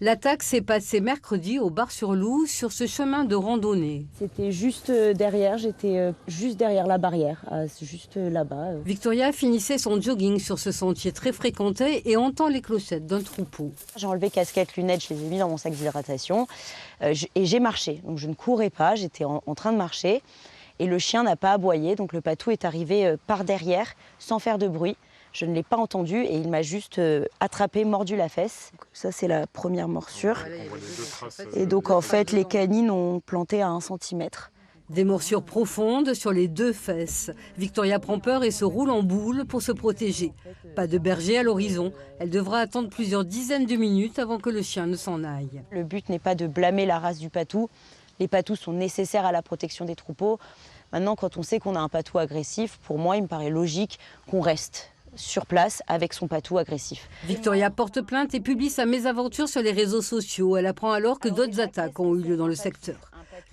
L'attaque s'est passée mercredi au Bar-sur-Loup, sur ce chemin de randonnée. C'était juste derrière, j'étais juste derrière la barrière, juste là-bas. Victoria finissait son jogging sur ce sentier très fréquenté et entend les clochettes d'un troupeau. J'ai enlevé casquette, lunettes, je les ai mis dans mon sac d'hydratation et j'ai marché. Donc je ne courais pas, j'étais en train de marcher et le chien n'a pas aboyé. Donc le patou est arrivé par derrière sans faire de bruit. Je ne l'ai pas entendu et il m'a juste attrapé, mordu la fesse. Ça, c'est la première morsure. Et donc, en fait, les canines ont planté à 1 centimètre. Des morsures profondes sur les 2 fesses. Victoria prend peur et se roule en boule pour se protéger. Pas de berger à l'horizon. Elle devra attendre plusieurs dizaines de minutes avant que le chien ne s'en aille. Le but n'est pas de blâmer la race du patou. Les patous sont nécessaires à la protection des troupeaux. Maintenant, quand on sait qu'on a un patou agressif, pour moi, il me paraît logique qu'on reste sur place avec son patou agressif. Victoria porte plainte et publie sa mésaventure sur les réseaux sociaux. Elle apprend alors que d'autres attaques ont eu lieu dans le secteur.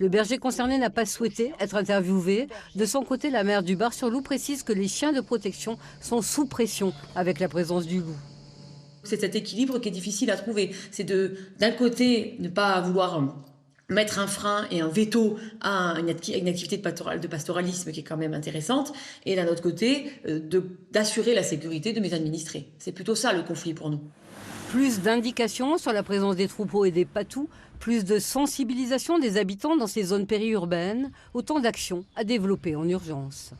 Le berger concerné n'a pas souhaité être interviewé. De son côté, la maire du Bar-sur-Loup précise que les chiens de protection sont sous pression avec la présence du loup. C'est cet équilibre qui est difficile à trouver. C'est d'un côté, ne pas vouloir mettre un frein et un veto à une activité de pastoralisme qui est quand même intéressante, et d'un autre côté, d'assurer la sécurité de mes administrés. C'est plutôt ça le conflit pour nous. Plus d'indications sur la présence des troupeaux et des patous, plus de sensibilisation des habitants dans ces zones périurbaines, autant d'actions à développer en urgence.